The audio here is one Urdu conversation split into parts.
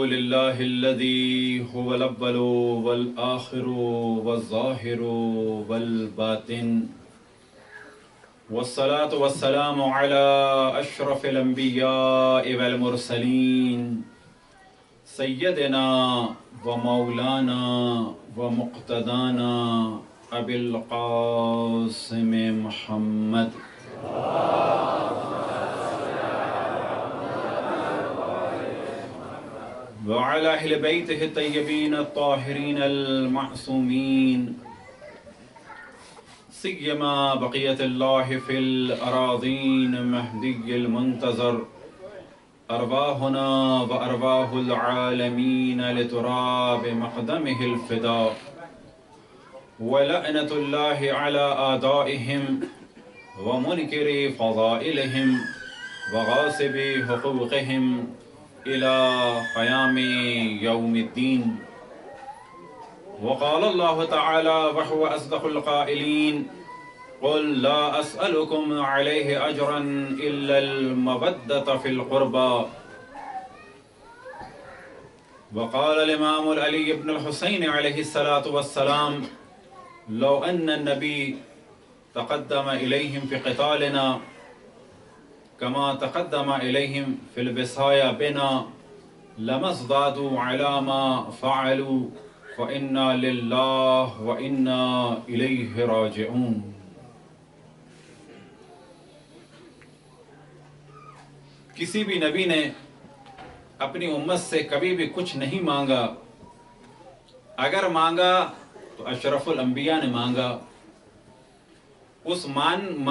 لله الذي هو الأول والآخر والظاهر والباطن والصلاة والسلام على أشرف الأنبياء والمرسلين سيدنا ومولانا ومقتدانا أبي القاسم محمد وعلى أهل بيته الطيبين الطاهرين المعصومين سيما بقية الله في الأراضين مهدي المنتظر أرواحنا وأرواح العالمين لتراب مقدمه الفداء ولعنة الله على أعدائهم ومنكر فضائلهم وغاصب حقوقهم إلى قيام يوم الدين. وقال الله تعالى وهو أصدق القائلين قل لا أسألكم عليه أجرا إلا المودة في القربى. وقال الإمام علي بن الحسين عليه الصلاة والسلام لو أن النبي تقدم إليهم في قتالنا كما تقدم إليهم في الوصايا بنا لما ازدادوا على ما فعلوا فإنا لله وإنا إليه راجعون. کسی بھی نبی نے اپنی امت سے کبھی بھی کچھ نہیں مانگا، اگر مانگا تو اشرف الانبیاء نے مانگا. اس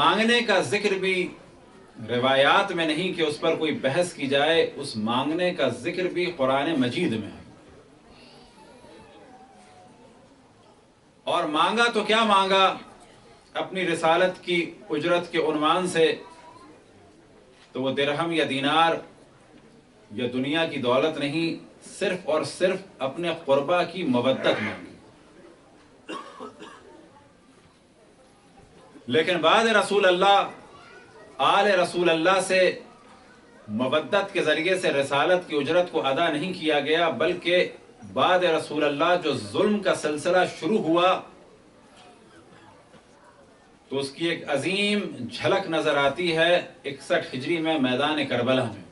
مانگنے کا ذکر بھی روایات میں نہیں کہ اس پر کوئی بحث کی جائے، اس مانگنے کا ذکر بھی قرآن مجید میں ہے. اور مانگا تو کیا مانگا؟ اپنی رسالت کی اجرت کے عنوان سے تو وہ درہم یا دینار یا دنیا کی دولت نہیں، صرف اور صرف اپنے قربا کی مودت مانگی. لیکن بعد رسول اللہ آل رسول اللہ سے مودت کے ذریعے سے رسالت کی اجرت کو ادا نہیں کیا گیا، بلکہ بعد رسول اللہ جو ظلم کا سلسلہ شروع ہوا تو اس کی ایک عظیم جھلک نظر آتی ہے 61 ہجری میں میدان کربلا میں،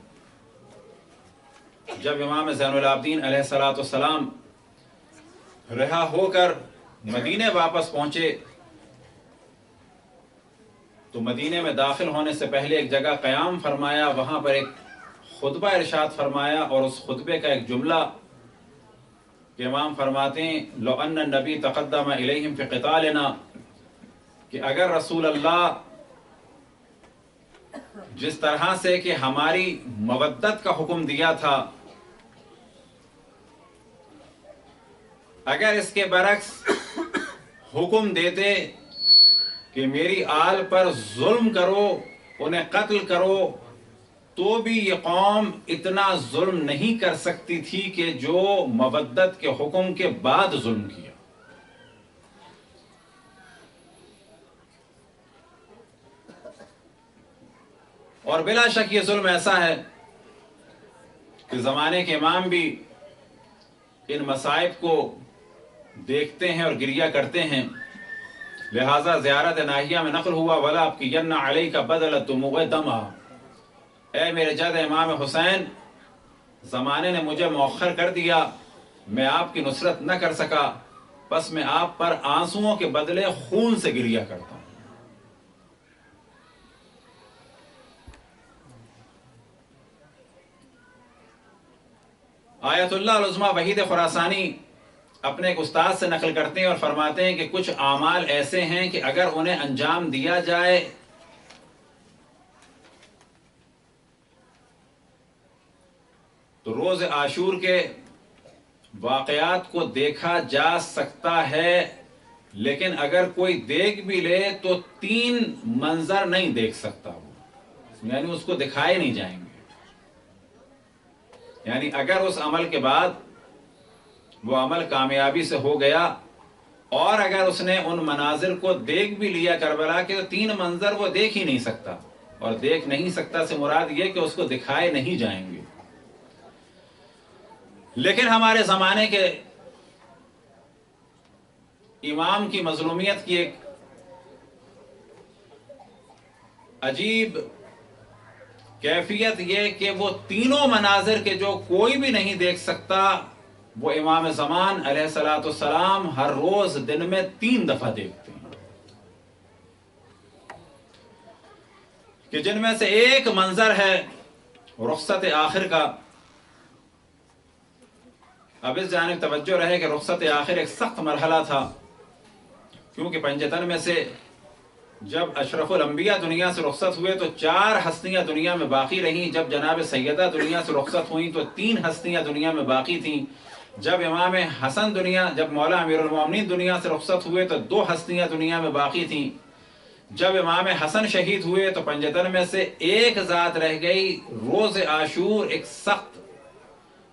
جب امام زین العابدین علیہ السلام رہا ہو کر مدینے واپس پہنچے تو مدینے میں داخل ہونے سے پہلے ایک جگہ قیام فرمایا، وہاں پر ایک خطبہ ارشاد فرمایا، اور اس خطبے کا ایک جملہ کہ امام فرماتے ہیں لو ان النبی تقدم الیہم فی قتالنا، کہ اگر رسول اللہ جس طرح سے کہ ہماری مودت کا حکم دیا تھا، اگر اس کے برعکس حکم دیتے کہ میری آل پر ظلم کرو، انہیں قتل کرو، تو بھی یہ قوم اتنا ظلم نہیں کر سکتی تھی کہ جو مودت کے حکم کے بعد ظلم کیا. اور بلا شک یہ ظلم ایسا ہے کہ زمانے کے امام بھی ان مصائب کو دیکھتے ہیں اور گریہ کرتے ہیں. لہذا زیارت ناہیہ میں نقل ہوا وَلَا أَبْكِيَنَّ عَلَيْكَ بَدَلَ الدُّمُوعِ دَمًا، اے میرے جد امام حسین، زمانے نے مجھے مؤخر کر دیا، میں آپ کی نصرت نہ کر سکا، بس میں آپ پر آنسوؤں کے بدلے خون سے گریہ کرتا ہوں. آیت اللہ العظمیٰ وحید خراسانی اپنے ایک استاد سے نقل کرتے ہیں اور فرماتے ہیں کہ کچھ اعمال ایسے ہیں کہ اگر انہیں انجام دیا جائے تو روز عاشور کے واقعات کو دیکھا جا سکتا ہے، لیکن اگر کوئی دیکھ بھی لے تو 3 منظر نہیں دیکھ سکتا وہ، یعنی اس کو دکھائے نہیں جائیں گے. یعنی اگر اس عمل کے بعد وہ عمل کامیابی سے ہو گیا اور اگر اس نے ان مناظر کو دیکھ بھی لیا کربلا کے، تو 3 منظر وہ دیکھ ہی نہیں سکتا. اور دیکھ نہیں سکتا سے مراد یہ کہ اس کو دکھائے نہیں جائیں گے. لیکن ہمارے زمانے کے امام کی مظلومیت کی ایک عجیب کیفیت یہ کہ وہ تینوں مناظر کے جو کوئی بھی نہیں دیکھ سکتا، وہ امام زمان علیہ الصلوۃ والسلام ہر روز دن میں 3 دفعہ دیکھتے ہیں، کہ جن میں سے ایک منظر ہے رخصت آخر کا۔ اب اس جانب توجہ رہے کہ رخصت آخر ایک سخت مرحلہ تھا، کیونکہ پنجتن میں سے جب اشرف الانبیاء دنیا سے رخصت ہوئے تو 4 ہستیاں دنیا میں باقی رہیں، جب جناب سیدہ دنیا سے رخصت ہوئیں تو 3 ہستیاں دنیا میں باقی تھیں، جب امام حسن جب مولا امیر المومنین دنیا سے رخصت ہوئے تو 2 ہستیاں دنیا میں باقی تھیں، جب امام حسن شہید ہوئے تو پنجتن میں سے ایک ذات رہ گئی۔ روز عاشور ایک سخت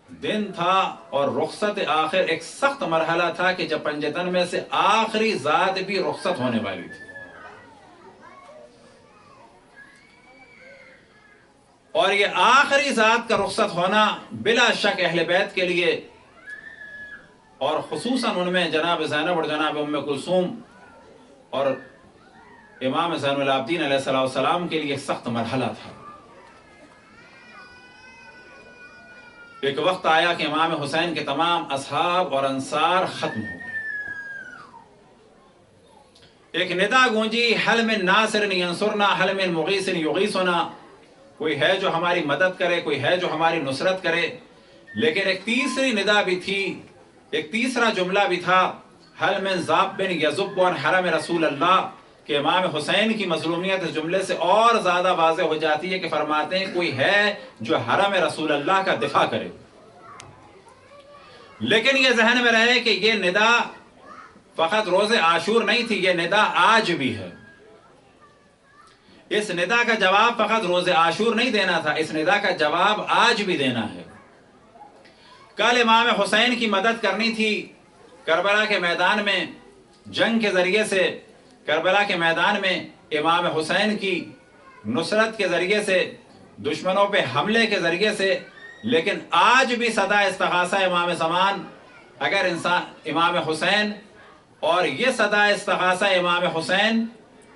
دن تھا اور رخصت آخر ایک سخت مرحلہ تھا کہ جب پنجتن میں سے آخری ذات بھی رخصت ہونے والی تھی، اور یہ آخری ذات کا رخصت ہونا بلا شک اہل بیت کے لیے اور خصوصاً ان میں جناب زینب اور جناب ام کلثوم اور امام زین العابدین علیہ السلام کے لیے سخت مرحلہ تھا۔ ایک وقت آیا کہ امام حسین کے تمام اصحاب اور انصار ختم ہو گئے۔ ایک ندا گونجی، حل من ناصر ینصرنا حل من مغیث یغیثنا، کوئی ہے جو ہماری مدد کرے، کوئی ہے جو ہماری نصرت کرے۔ لیکن ایک تیسری ندا بھی تھی، ایک تیسرا جملہ بھی تھا، حل من ذاب یذب عن حرم رسول اللہ، کہ امام حسین کی مظلومیت اس جملے سے اور زیادہ واضح ہو جاتی ہے کہ فرماتے ہیں کوئی ہے جو حرم رسول اللہ کا دفاع کرے۔ لیکن یہ ذہن میں رہے کہ یہ ندا فقط روز عاشور نہیں تھی، یہ ندا آج بھی ہے۔ اس ندا کا جواب فقط روز عاشور نہیں دینا تھا، اس ندا کا جواب آج بھی دینا ہے۔ کل امام حسین کی مدد کرنی تھی کربلا کے میدان میں، جنگ کے ذریعے سے، کربلا کے میدان میں امام حسین کی نصرت کے ذریعے سے، دشمنوں پہ حملے کے ذریعے سے، لیکن آج بھی صدا استغاثہ امام زمان اگر امام حسین، اور یہ صدا استغاثہ امام حسین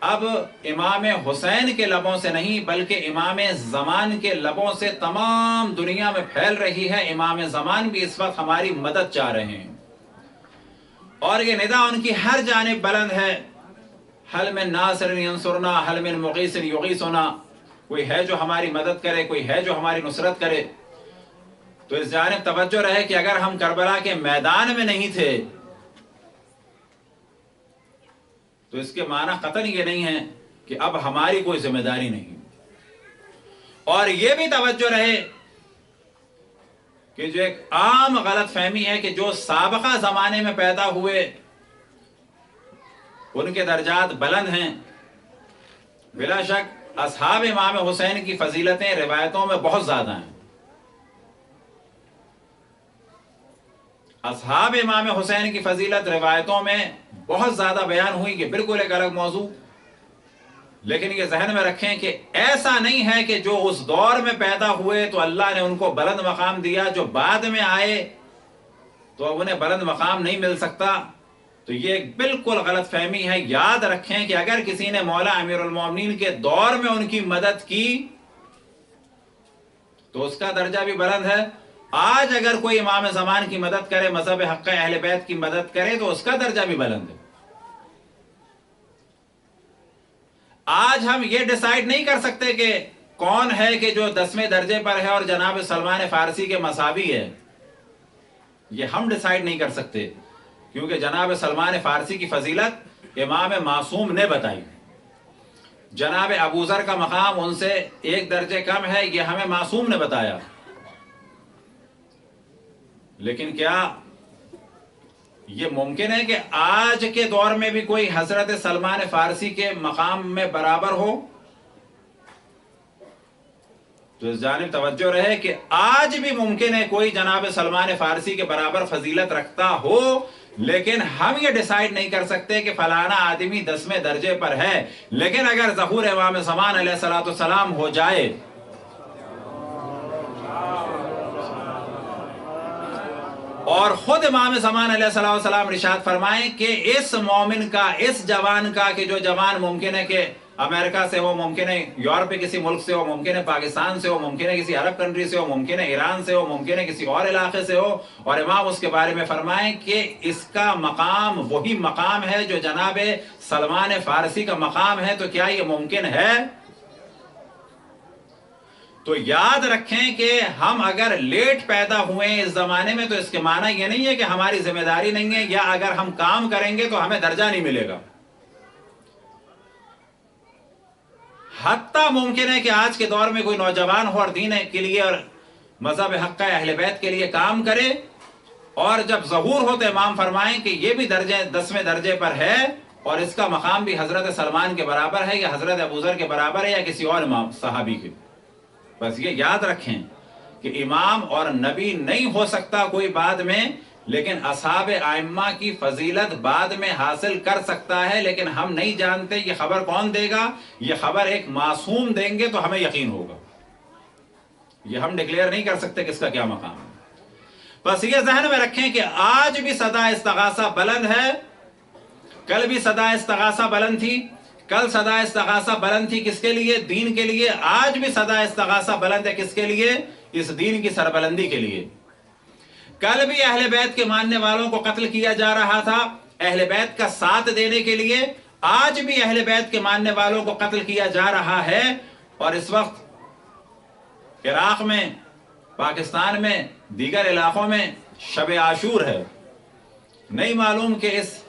اب امام حسین کے لبوں سے نہیں بلکہ امام زمان کے لبوں سے تمام دنیا میں پھیل رہی ہے۔ امام زمان بھی اس وقت ہماری مدد چاہ رہے ہیں، اور یہ ندا ان کی ہر جانب بلند ہے، حل من ناصر ینصرنا حل من مغیث یغیثنا، کوئی ہے جو ہماری مدد کرے، کوئی ہے جو ہماری نصرت کرے۔ تو اس جانب توجہ رہے کہ اگر ہم کربلا کے میدان میں نہیں تھے تو اس کے معنی قطعاً یہ نہیں ہے کہ اب ہماری کوئی ذمہ داری نہیں۔ اور یہ بھی توجہ رہے کہ جو ایک عام غلط فہمی ہے کہ جو سابقہ زمانے میں پیدا ہوئے ان کے درجات بلند ہیں، بلا شک اصحاب امام حسین کی فضیلتیں روایتوں میں بہت زیادہ ہیں۔ اصحاب امام حسین کی فضیلت روایتوں میں بہت زیادہ بیان ہوئی، کہ بالکل ایک الگ موضوع، لیکن یہ ذہن میں رکھیں کہ ایسا نہیں ہے کہ جو اس دور میں پیدا ہوئے تو اللہ نے ان کو بلند مقام دیا، جو بعد میں آئے تو اب انہیں بلند مقام نہیں مل سکتا۔ تو یہ ایک بالکل غلط فہمی ہے۔ یاد رکھیں کہ اگر کسی نے مولا امیر المومنین کے دور میں ان کی مدد کی تو اس کا درجہ بھی بلند ہے۔ آج اگر کوئی امام زمان کی مدد کرے، مذہب حق اہل بیت کی مدد کرے تو اس کا درجہ بھی بلند ہے۔ آج ہم یہ ڈیسائیڈ نہیں کر سکتے کہ کون ہے کہ جو 10ویں درجے پر ہے اور جناب سلمان فارسی کے مساوی ہے، یہ ہم ڈیسائیڈ نہیں کر سکتے، کیونکہ جناب سلمان فارسی کی فضیلت امام معصوم نے بتائی۔ جناب ابو ذر کا مقام ان سے 1 درجے کم ہے، یہ ہمیں معصوم نے بتایا۔ لیکن کیا یہ ممکن ہے کہ آج کے دور میں بھی کوئی حضرت سلمان فارسی کے مقام میں برابر ہو؟ تو اس جانب توجہ رہے کہ آج بھی ممکن ہے کوئی جناب سلمان فارسی کے برابر فضیلت رکھتا ہو، لیکن ہم یہ ڈیسائیڈ نہیں کر سکتے کہ فلانا آدمی 10ویں درجے پر ہے۔ لیکن اگر ظہور امام زمان علیہ السلام ہو جائے اور خود امام زمان علیہ السلام ارشاد فرمائیں کہ اس مومن کا، اس جوان کا، کہ جو جوان ممکن ہے کہ امریکہ سے ہو، ممکن ہے یورپ کے کسی ملک سے ہو، ممکن ہے پاکستان سے ہو، ممکن ہے کسی عرب کنٹری سے ہو، ممکن ہے ایران سے ہو، ممکن ہے کسی اور علاقے سے ہو، اور امام اس کے بارے میں فرمائیں کہ اس کا مقام وہی مقام ہے جو جناب سلمان فارسی کا مقام ہے، تو کیا یہ ممکن ہے؟ تو یاد رکھیں کہ ہم اگر لیٹ پیدا ہوئے اس زمانے میں تو اس کے معنی یہ نہیں ہے کہ ہماری ذمہ داری نہیں ہے، یا اگر ہم کام کریں گے تو ہمیں درجہ نہیں ملے گا۔ حتیٰ ممکن ہے کہ آج کے دور میں کوئی نوجوان ہو اور دین کے لیے اور مذہب حق اہل بیت کے لیے کام کرے، اور جب ظہور ہو تو امام فرمائیں کہ یہ بھی درجے 10ویں درجے پر ہے، اور اس کا مقام بھی حضرت سلمان کے برابر ہے، یا حضرت ابوذر کے برابر ہے، یا کسی اور امام صحابی کے۔ بس یہ یاد رکھیں کہ امام اور نبی نہیں ہو سکتا کوئی بعد میں، لیکن اصحاب ائمہ کی فضیلت بعد میں حاصل کر سکتا ہے، لیکن ہم نہیں جانتے یہ خبر کون دے گا۔ یہ خبر ایک معصوم دیں گے تو ہمیں یقین ہوگا، یہ ہم ڈکلیئر نہیں کر سکتے کس کا کیا مقام ہے۔ بس یہ ذہن میں رکھیں کہ آج بھی صدا استغاثہ بلند ہے، کل بھی صدا استغاثہ بلند تھی، کل صدا استغاثہ بلند تھی کس کے لیے؟ دین کے لیے۔ آج بھی صدا استغاثہ بلند ہے کس کے لیے؟ اس دین کی سربلندی کے لیے۔ کل بھی اہل بیت کے ماننے والوں کو قتل کیا جا رہا تھا اہل بیت کا ساتھ دینے کے لیے، آج بھی اہل بیت کے ماننے والوں کو قتل کیا جا رہا ہے۔ اور اس وقت عراق میں، پاکستان میں، دیگر علاقوں میں شب عاشور ہے۔ نہیں معلوم کہ اس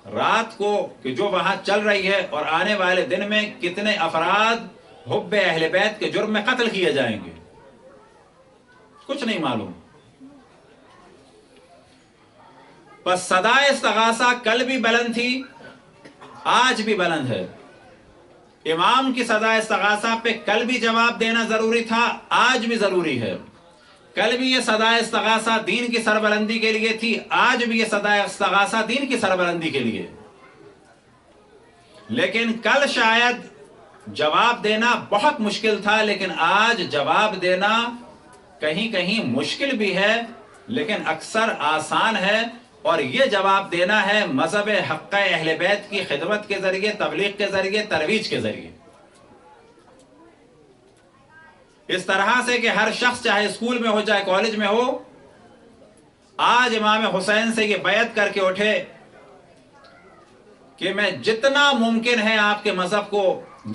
رات کو کہ جو وہاں چل رہی ہے اور آنے والے دن میں کتنے افراد حب اہل بیت کے جرم میں قتل کیے جائیں گے، کچھ نہیں معلوم۔ بس صدا استغاثہ کل بھی بلند تھی، آج بھی بلند ہے۔ امام کی صدا استغاثہ پہ کل بھی جواب دینا ضروری تھا، آج بھی ضروری ہے۔ کل بھی یہ صدا استغاثہ دین کی سربلندی کے لیے تھی، آج بھی یہ صدا استغاثہ دین کی سربلندی کے لیے۔ لیکن کل شاید جواب دینا بہت مشکل تھا، لیکن آج جواب دینا کہیں کہیں مشکل بھی ہے لیکن اکثر آسان ہے، اور یہ جواب دینا ہے مذہب حق اہل بیت کی خدمت کے ذریعے، تبلیغ کے ذریعے، ترویج کے ذریعے۔ اس طرح سے کہ ہر شخص چاہے اسکول میں ہو چاہے کالج میں ہو، آج امام حسین سے یہ بیعت کر کے اٹھے کہ میں جتنا ممکن ہے آپ کے مذہب کو،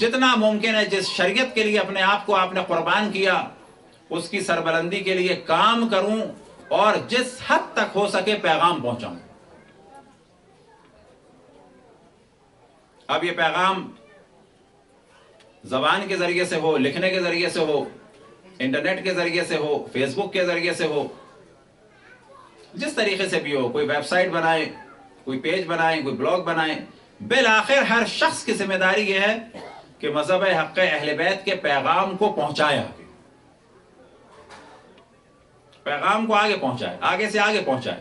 جتنا ممکن ہے جس شریعت کے لیے اپنے آپ کو آپ نے قربان کیا، اس کی سربلندی کے لیے کام کروں، اور جس حد تک ہو سکے پیغام پہنچاؤں۔ اب یہ پیغام زبان کے ذریعے سے ہو، لکھنے کے ذریعے سے ہو، انٹرنیٹ کے ذریعے سے ہو، فیس بک کے ذریعے سے ہو، جس طریقے سے بھی ہو، کوئی ویب سائٹ بنائیں، کوئی پیج بنائیں، کوئی بلاگ بنائیں، بالآخر ہر شخص کی ذمہ داری یہ ہے کہ مذہب حق اہل بیت کے پیغام کو پہنچائے، پیغام کو آگے پہنچائے، آگے سے آگے پہنچائے۔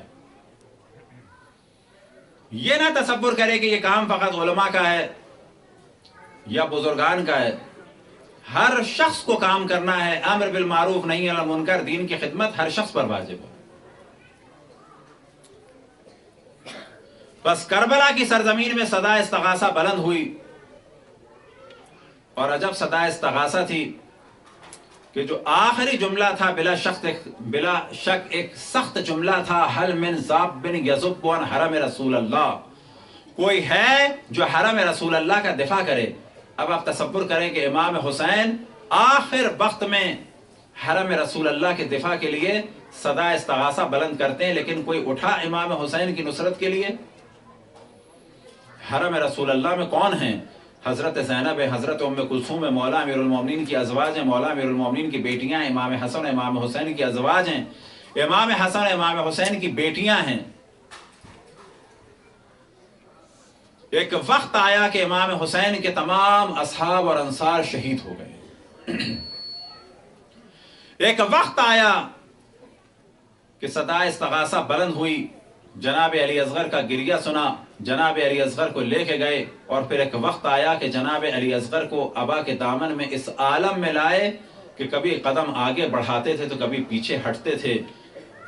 یہ نہ تصور کرے کہ یہ کام فقط علماء کا ہے یا بزرگان کا ہے، ہر شخص کو کام کرنا ہے۔ امر بالمعروف نہی عن المنکر، دین کی خدمت ہر شخص پر واجب ہے۔ بس کربلا کی سرزمین میں صدا استغاثہ بلند ہوئی، اور عجب صدا استغاثہ تھی کہ جو آخری جملہ تھا بلا شک ایک سخت جملہ تھا، حل من ذاب یذب عن حرم رسول اللہ، کوئی ہے جو حرم رسول اللہ کا دفاع کرے۔ اب آپ تصور کریں کہ امام حسین آخر وقت میں حرم رسول اللہ کے دفاع کے لیے صدا استغاثہ بلند کرتے ہیں، لیکن کوئی اٹھا امام حسین کی نصرت کے لیے؟ حرم رسول اللہ میں کون ہیں؟ حضرت زینب، حضرت ام کلثوم، مولا امیر المومنین کی ازواج ہیں، مولا امیر المومنین کی بیٹیاں، امام حسن امام حسین کی ازواج ہیں، امام حسن امام حسین کی بیٹیاں ہیں۔ ایک وقت آیا کہ امام حسین کے تمام اصحاب اور انصار شہید ہو گئے۔ ایک وقت آیا کہ صدا استغاثہ بلند ہوئی، جناب علی اصغر کا گریہ سنا، جناب علی اصغر کو لے کے گئے، اور پھر ایک وقت آیا کہ جناب علی اصغر کو ابا کے دامن میں اس عالم میں لائے کہ کبھی قدم آگے بڑھاتے تھے تو کبھی پیچھے ہٹتے تھے۔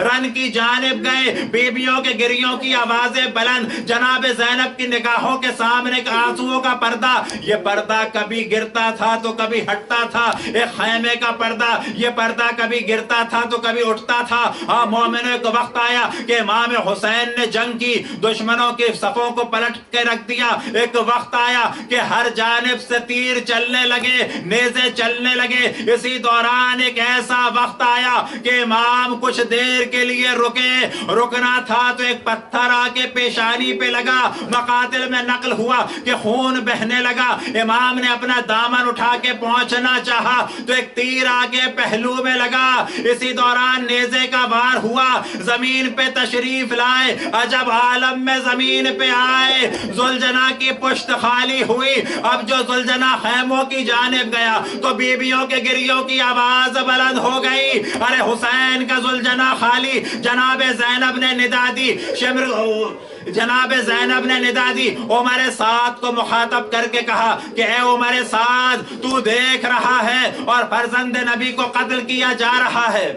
رن کی جانب گئے. بیبیوں کے گریوں کی آوازیں بلند, جناب زینب کی نگاہوں کے سامنے آنسوؤں کا پردہ. یہ پردہ کبھی گرتا تھا تو کبھی ہٹتا تھا. ایک خیمے کا پردہ, یہ پردہ کبھی گرتا تھا تو کبھی اٹھتا تھا. ہاں مومنوں, ایک وقت آیا کہ امام حسین نے جنگ کی, دشمنوں کے صفوں کو پلٹ کے رکھ دیا. ایک وقت آیا کہ ہر جانب سے تیر چلنے لگے, نیزے چلنے لگے. اسی دوران ایک ایسا وقت آیا کہ امام کچھ دیر کے لیے رکے. رکنا تھا تو ایک پتھر آ کے پیشانی پہ لگا. مقاتل میں نقل ہوا کہ خون بہنے لگا. امام نے اپنا دامن اٹھا کے پہنچنا چاہا تو ایک تیر آ کے پہلو میں لگا. اسی دوران نیزے کا وار ہوا, زمین پہ تشریف لائے. عجب عالم میں زمین پہ آئے, ذوالجناح کی پشت خالی ہوئی. اب جو ذوالجناح خیموں کی جانب گیا تو بیبیوں کے گریوں کی آواز بلند ہو گئی. ارے حسین کا ذوالجناح خالی. جناب زینب نے ندا دی, جناب زینب نے ندا دی. عمر سعد کو مخاطب کر کے کہا کہ اے عمر سعد, تو دیکھ رہا ہے اور فرزند نبی کو قتل کیا جا رہا ہے.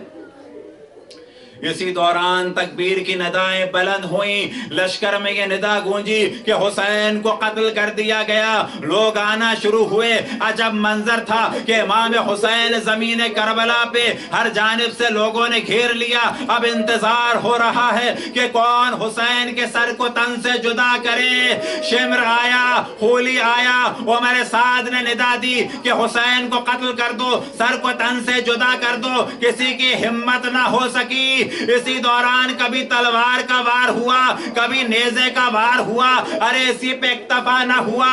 اسی دوران تکبیر کی ندائیں بلند ہوئیں. لشکر میں یہ ندا گونجی کہ حسین کو قتل کر دیا گیا. لوگ آنا شروع ہوئے. عجب منظر تھا کہ امام حسین زمین کربلا پہ ہر جانب سے لوگوں نے گھیر لیا. اب انتظار ہو رہا ہے کہ کون حسین کے سر کو تن سے جدا کرے. شمر آیا, خولی آیا. عمر سعد نے ندا دی کہ حسین کو قتل کر دو, سر کو تن سے جدا کر دو. کسی کی ہمت نہ ہو سکی. اسی دوران کبھی تلوار کا وار ہوا, کبھی نیزے کا وار ہوا. ارے اسی پہ اکتفا نہ ہوا.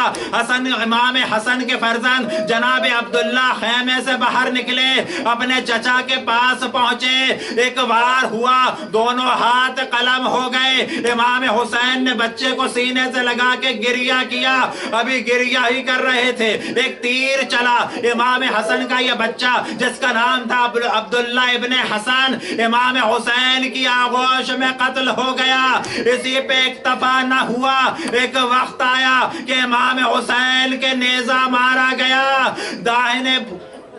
امام حسن کے فرزند جناب عبداللہ خیمے سے باہر نکلے, اپنے چچا کے پاس پہنچے. ایک وار ہوا, دونوں ہاتھ قلم ہو گئے. امام حسین نے بچے کو سینے سے لگا کے گریہ کیا. ابھی گریہ ہی کر رہے تھے, ایک تیر چلا. امام حسن کا یہ بچہ جس کا نام تھا عبداللہ ابن حسن, امام حسین کی آغوش میں قتل ہو گیا. اسی پہ اکتفا نہ ہوا. ایک وقت آیا کہ امام حسین کے نیزہ مارا گیا. داہنے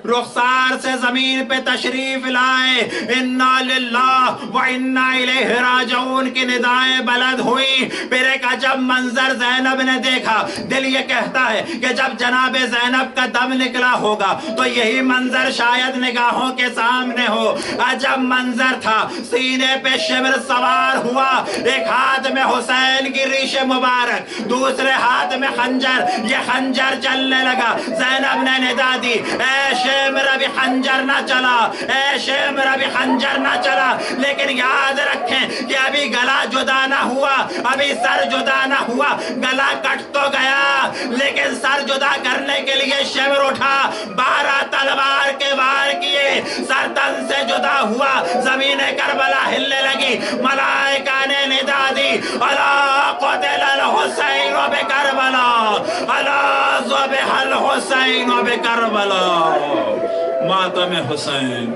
رخسار سے زمین پہ تشریف لائے. انا للہ و انا الیہ راجعون کی ندائیں بلند ہوئی. پھر ایک عجب منظر زینب نے دیکھا. دل یہ کہتا ہے کہ جب جناب زینب کا دم نکلا ہوگا تو یہی منظر شاید نگاہوں کے سامنے ہو. عجب منظر تھا. سینے پہ شمر سوار ہوا. ایک ہاتھ میں حسین کی ریش مبارک, دوسرے ہاتھ میں خنجر. یہ خنجر چلنے لگا. زینب نے ندا دی, اے میرا بھی خنجر نہ چلا, ایشے میرا بھی خنجر نہ چلا. لیکن یاد رکھیں کہ ابھی گلا جدا نہ ہوا, ابھی سر جدا نہ ہوا. گلا کٹ تو گیا لیکن سر جدا کرنے کے لیے شمر اٹھا. 12 تلوار کے وار کیے, سر تن سے جدا ہوا. زمین کربلا ہلنے لگی. ملائکہ نے ندا دی, الا قتل الحسین بکربلا, الا ذبح الحسین بکربلا. ماتم حسین.